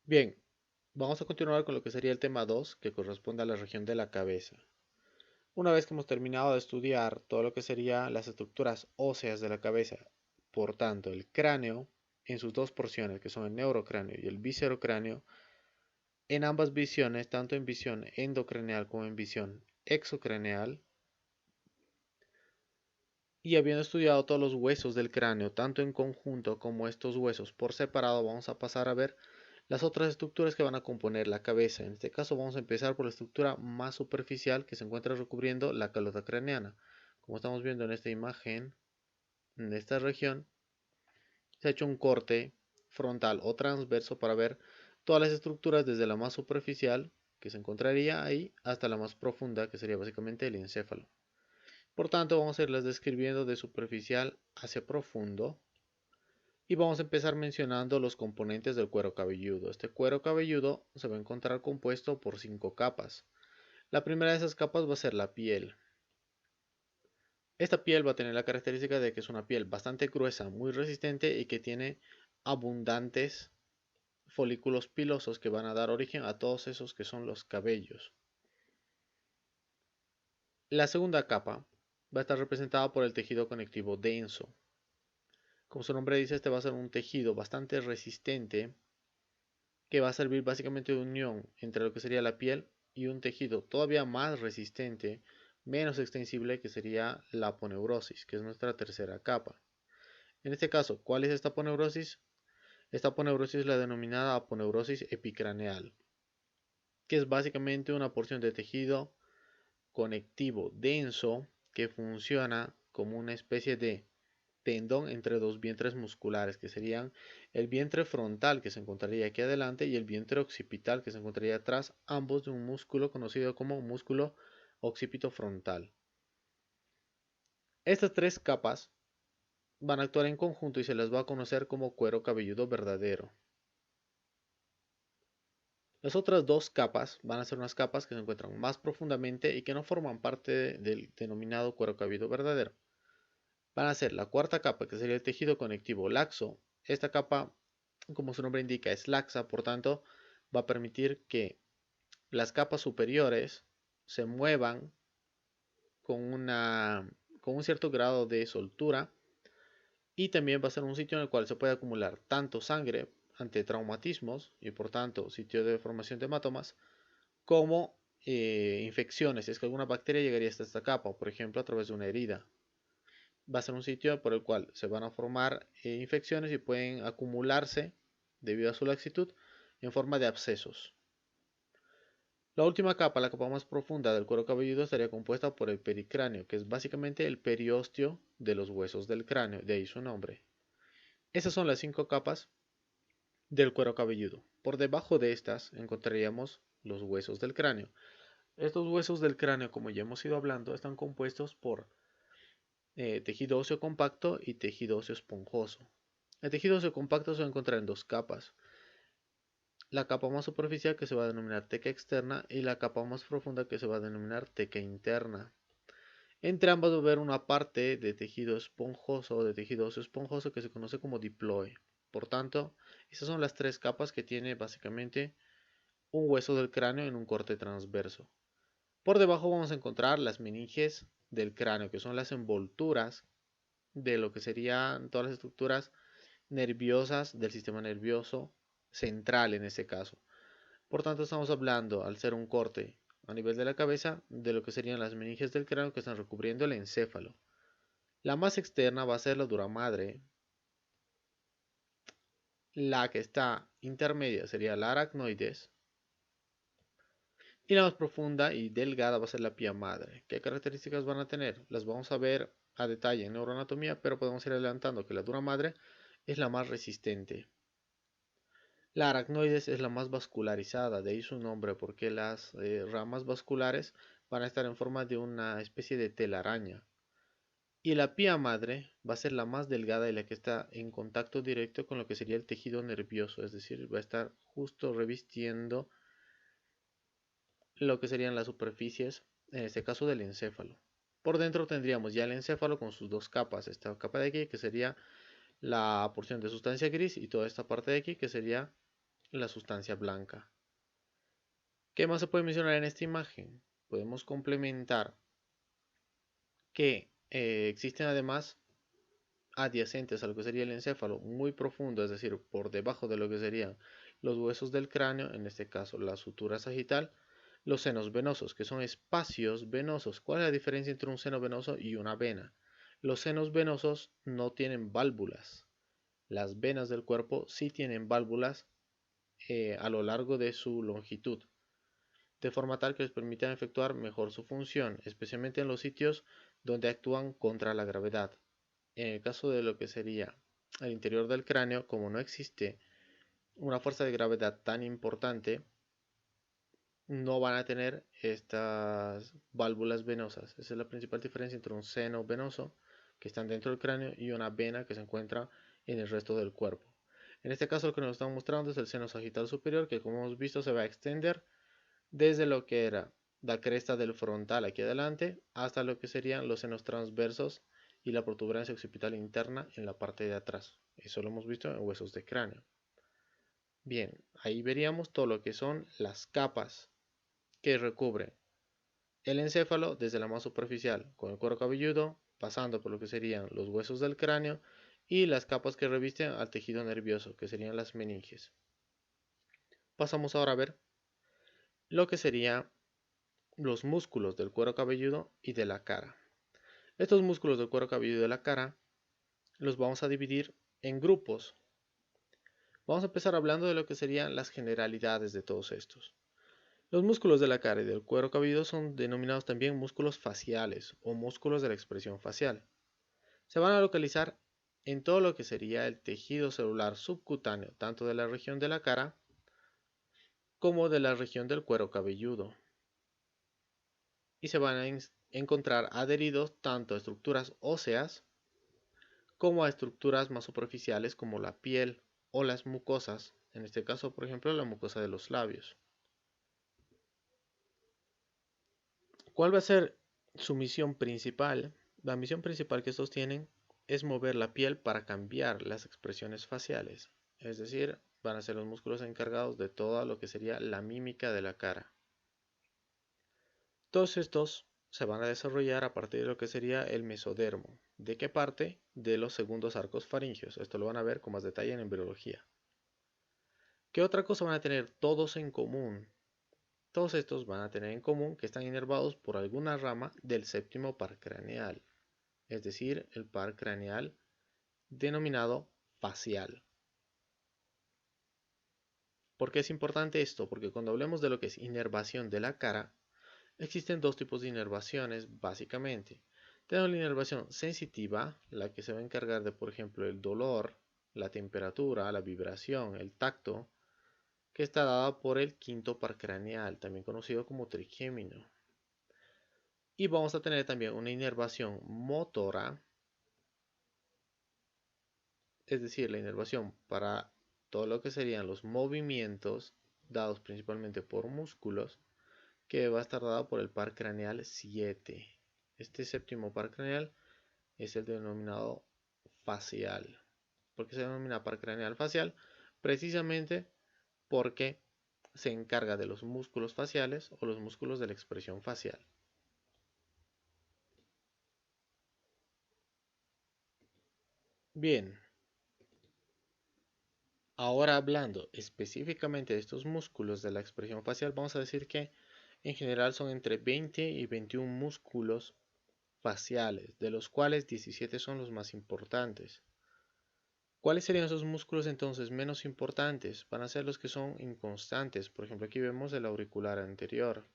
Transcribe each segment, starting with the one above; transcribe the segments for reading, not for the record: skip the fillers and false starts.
Bien, vamos a continuar con lo que sería el tema 2, que corresponde a la región de la cabeza. Una vez que hemos terminado de estudiar todo lo que serían las estructuras óseas de la cabeza, por tanto, el cráneo en sus dos porciones, que son el neurocráneo y el viscerocráneo, en ambas visiones, tanto en visión endocraneal como en visión exocraneal, y habiendo estudiado todos los huesos del cráneo, tanto en conjunto como estos huesos por separado, vamos a pasar a ver las otras estructuras que van a componer la cabeza. En este caso vamos a empezar por la estructura más superficial que se encuentra recubriendo la calota craneana. Como estamos viendo en esta imagen, en esta región, se ha hecho un corte frontal o transverso para ver todas las estructuras desde la más superficial, que se encontraría ahí, hasta la más profunda, que sería básicamente el encéfalo. Por tanto, vamos a irlas describiendo de superficial hacia profundo. Y vamos a empezar mencionando los componentes del cuero cabelludo. Este cuero cabelludo se va a encontrar compuesto por 5 capas. La primera de esas capas va a ser la piel. Esta piel va a tener la característica de que es una piel bastante gruesa, muy resistente y que tiene abundantes folículos pilosos que van a dar origen a todos esos que son los cabellos. La segunda capa va a estar representada por el tejido conectivo denso. Como su nombre dice, este va a ser un tejido bastante resistente que va a servir básicamente de unión entre lo que sería la piel y un tejido todavía más resistente, menos extensible, que sería la aponeurosis, que es nuestra tercera capa. En este caso, ¿cuál es esta aponeurosis? Esta aponeurosis es la denominada aponeurosis epicraneal, que es básicamente una porción de tejido conectivo denso que funciona como una especie de tendón entre dos vientres musculares, que serían el vientre frontal que se encontraría aquí adelante y el vientre occipital que se encontraría atrás, ambos de un músculo conocido como músculo occipito frontal. Estas tres capas van a actuar en conjunto y se las va a conocer como cuero cabelludo verdadero. Las otras dos capas van a ser unas capas que se encuentran más profundamente y que no forman parte del denominado cuero cabelludo verdadero. Van a ser la cuarta capa, que sería el tejido conectivo laxo. Esta capa, como su nombre indica, es laxa, por tanto, va a permitir que las capas superiores se muevan con un cierto grado de soltura, y también va a ser un sitio en el cual se puede acumular tanto sangre ante traumatismos y por tanto sitio de formación de hematomas, como infecciones. Es que alguna bacteria llegaría hasta esta capa, por ejemplo a través de una herida. Va a ser un sitio por el cual se van a formar infecciones y pueden acumularse debido a su laxitud en forma de abscesos. La última capa, la capa más profunda del cuero cabelludo, estaría compuesta por el pericráneo, que es básicamente el periósteo de los huesos del cráneo, de ahí su nombre. Esas son las 5 capas del cuero cabelludo. Por debajo de estas encontraríamos los huesos del cráneo. Estos huesos del cráneo, como ya hemos ido hablando, están compuestos por tejido óseo compacto y tejido óseo esponjoso. El tejido óseo compacto se va a encontrar en dos capas. La capa más superficial, que se va a denominar teca externa, y la capa más profunda, que se va a denominar teca interna. Entre ambas va a haber una parte de tejido esponjoso o de tejido óseo esponjoso que se conoce como diploe. Por tanto, esas son las tres capas que tiene básicamente un hueso del cráneo en un corte transverso. Por debajo vamos a encontrar las meninges del cráneo, que son las envolturas de lo que serían todas las estructuras nerviosas del sistema nervioso central en este caso. Por tanto, estamos hablando, al ser un corte a nivel de la cabeza, de lo que serían las meninges del cráneo que están recubriendo el encéfalo. La más externa va a ser la dura madre. La que está intermedia sería la aracnoides. Y la más profunda y delgada va a ser la pía madre. ¿Qué características van a tener? Las vamos a ver a detalle en neuroanatomía, pero podemos ir adelantando que la dura madre es la más resistente. La aracnoides es la más vascularizada, de ahí su nombre, porque las ramas vasculares van a estar en forma de una especie de telaraña. Y la pía madre va a ser la más delgada y la que está en contacto directo con lo que sería el tejido nervioso, es decir, va a estar justo revistiendo lo que serían las superficies, en este caso del encéfalo. Por dentro tendríamos ya el encéfalo con sus dos capas, esta capa de aquí que sería la porción de sustancia gris y toda esta parte de aquí que sería la sustancia blanca. ¿Qué más se puede mencionar en esta imagen? Podemos complementar que existen además adyacentes a lo que sería el encéfalo, muy profundo, es decir, por debajo de lo que serían los huesos del cráneo, en este caso la sutura sagital, los senos venosos, que son espacios venosos. ¿Cuál es la diferencia entre un seno venoso y una vena? Los senos venosos no tienen válvulas. Las venas del cuerpo sí tienen válvulas a lo largo de su longitud, de forma tal que les permitan efectuar mejor su función, especialmente en los sitios donde actúan contra la gravedad. En el caso de lo que sería el interior del cráneo, como no existe una fuerza de gravedad tan importante, no van a tener estas válvulas venosas. Esa es la principal diferencia entre un seno venoso, que están dentro del cráneo, y una vena que se encuentra en el resto del cuerpo. En este caso lo que nos están mostrando es el seno sagital superior, que como hemos visto se va a extender desde lo que era la cresta del frontal aquí adelante hasta lo que serían los senos transversos y la protuberancia occipital interna en la parte de atrás. Eso lo hemos visto en huesos de cráneo. Bien, ahí veríamos todo lo que son las capas que recubren el encéfalo desde la más superficial con el cuero cabelludo, pasando por lo que serían los huesos del cráneo y las capas que revisten al tejido nervioso, que serían las meninges. Pasamos ahora a ver lo que serían los músculos del cuero cabelludo y de la cara. Estos músculos del cuero cabelludo y de la cara los vamos a dividir en grupos. Vamos a empezar hablando de lo que serían las generalidades de todos estos. Los músculos de la cara y del cuero cabelludo son denominados también músculos faciales o músculos de la expresión facial. Se van a localizar en todo lo que sería el tejido celular subcutáneo, tanto de la región de la cara como de la región del cuero cabelludo. Y se van a encontrar adheridos tanto a estructuras óseas como a estructuras más superficiales como la piel o las mucosas, en este caso por ejemplo la mucosa de los labios. ¿Cuál va a ser su misión principal? La misión principal que estos tienen es mover la piel para cambiar las expresiones faciales, es decir, van a ser los músculos encargados de todo lo que sería la mímica de la cara. Todos estos se van a desarrollar a partir de lo que sería el mesodermo. ¿De qué parte? De los segundos arcos faringeos. Esto lo van a ver con más detalle en embriología. ¿Qué otra cosa van a tener todos en común? Todos estos van a tener en común que están inervados por alguna rama del séptimo par craneal, es decir, el par craneal denominado facial. ¿Por qué es importante esto? Porque cuando hablemos de lo que es inervación de la cara, existen dos tipos de inervaciones básicamente. Tenemos la inervación sensitiva, la que se va a encargar de, por ejemplo, el dolor, la temperatura, la vibración, el tacto, que está dada por el quinto par craneal, también conocido como trigémino. Y vamos a tener también una inervación motora, es decir, la inervación para todo lo que serían los movimientos dados principalmente por músculos, que va a estar dado por el par craneal 7. Este séptimo par craneal es el denominado facial. ¿Por qué se denomina par craneal facial? Precisamente porque se encarga de los músculos faciales o los músculos de la expresión facial. Bien, ahora hablando específicamente de estos músculos de la expresión facial, vamos a decir que en general son entre 20 y 21 músculos faciales, de los cuales 17 son los más importantes. ¿Cuáles serían esos músculos entonces menos importantes? Van a ser los que son inconstantes. Por ejemplo, aquí vemos el auricular anterior.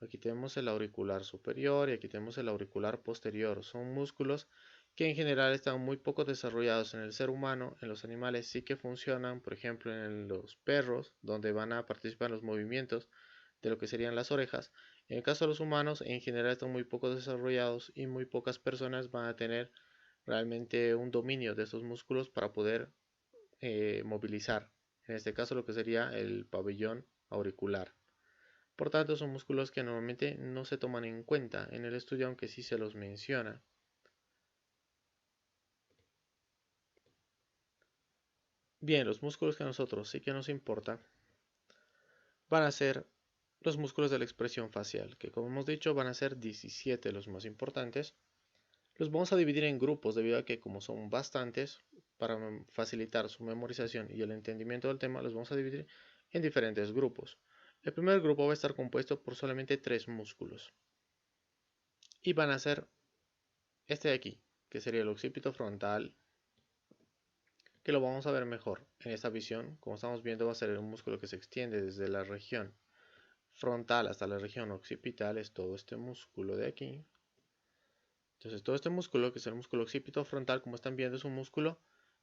Aquí tenemos el auricular superior y aquí tenemos el auricular posterior. Son músculos que en general están muy poco desarrollados en el ser humano. En los animales sí que funcionan, por ejemplo en los perros, donde van a participar en los movimientos de lo que serían las orejas. En el caso de los humanos, en general están muy poco desarrollados y muy pocas personas van a tener realmente un dominio de estos músculos para poder movilizar. En este caso lo que sería el pabellón auricular. Por tanto, son músculos que normalmente no se toman en cuenta en el estudio, aunque sí se los menciona. Bien, los músculos que a nosotros sí que nos importa van a ser los músculos de la expresión facial, que como hemos dicho van a ser 17 los más importantes. Los vamos a dividir en grupos debido a que como son bastantes, para facilitar su memorización y el entendimiento del tema, los vamos a dividir en diferentes grupos. El primer grupo va a estar compuesto por solamente 3 músculos y van a ser este de aquí, que sería el occipito frontal, que lo vamos a ver mejor en esta visión. Como estamos viendo, va a ser un músculo que se extiende desde la región frontal hasta la región occipital, es todo este músculo de aquí. Entonces todo este músculo, que es el músculo occipito frontal, como están viendo, es un músculo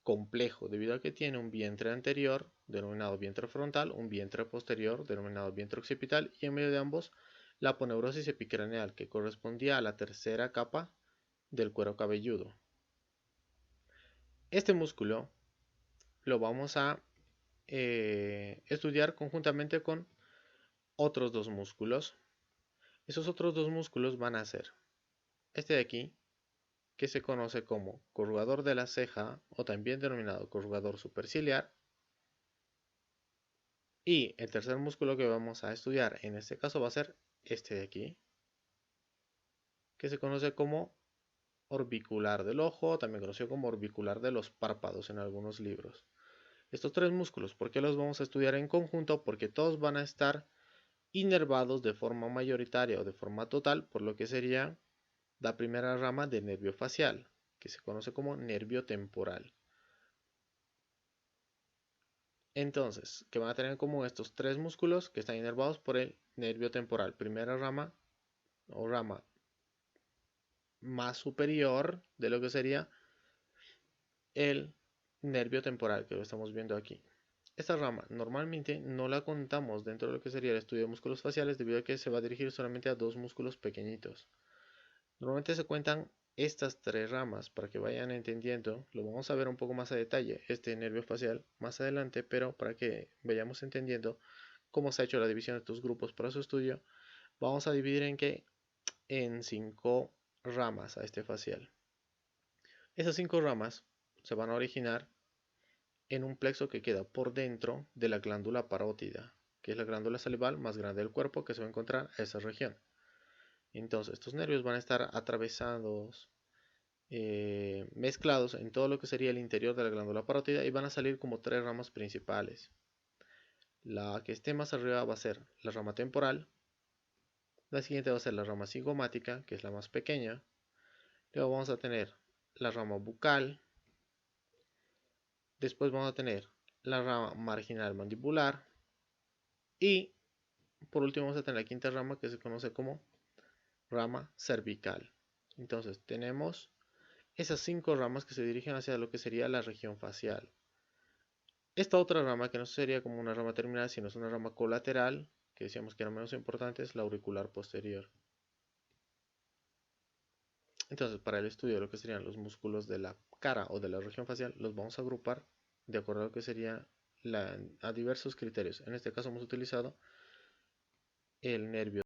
complejo, debido a que tiene un vientre anterior, denominado vientre frontal, un vientre posterior, denominado vientre occipital, y en medio de ambos la aponeurosis epicraneal, que correspondía a la tercera capa del cuero cabelludo. Este músculo lo vamos a estudiar conjuntamente con otros dos músculos. Esos otros dos músculos van a ser este de aquí, que se conoce como corrugador de la ceja o también denominado corrugador superciliar. Y el tercer músculo que vamos a estudiar en este caso va a ser este de aquí, que se conoce como orbicular del ojo, también conocido como orbicular de los párpados en algunos libros. Estos tres músculos, ¿por qué los vamos a estudiar en conjunto? Porque todos van a estar inervados de forma mayoritaria o de forma total por lo que sería la primera rama del nervio facial, que se conoce como nervio temporal. Entonces, que van a tener en común estos tres músculos que están inervados por el nervio temporal, primera rama o rama más superior de lo que sería el nervio temporal, que lo estamos viendo aquí. Esta rama normalmente no la contamos dentro de lo que sería el estudio de músculos faciales debido a que se va a dirigir solamente a dos músculos pequeñitos. Normalmente se cuentan estas tres ramas para que vayan entendiendo. Lo vamos a ver un poco más a detalle, este nervio facial, más adelante, pero para que vayamos entendiendo cómo se ha hecho la división de estos grupos para su estudio, vamos a dividir en 5 ramas a este facial. Esas 5 ramas se van a originar en un plexo que queda por dentro de la glándula parótida, que es la glándula salival más grande del cuerpo que se va a encontrar en esa región. Entonces, estos nervios van a estar atravesados, mezclados en todo lo que sería el interior de la glándula parótida y van a salir como 3 ramas principales. La que esté más arriba va a ser la rama temporal, la siguiente va a ser la rama cigomática, que es la más pequeña, luego vamos a tener la rama bucal, después vamos a tener la rama marginal mandibular y por último vamos a tener la quinta rama que se conoce como rama cervical. Entonces tenemos esas 5 ramas que se dirigen hacia lo que sería la región facial. Esta otra rama que no sería como una rama terminal sino es una rama colateral, que decíamos que era menos importante, es la auricular posterior. Entonces, para el estudio de lo que serían los músculos de la cara o de la región facial, los vamos a agrupar de acuerdo a lo que sería a diversos criterios. En este caso hemos utilizado el nervio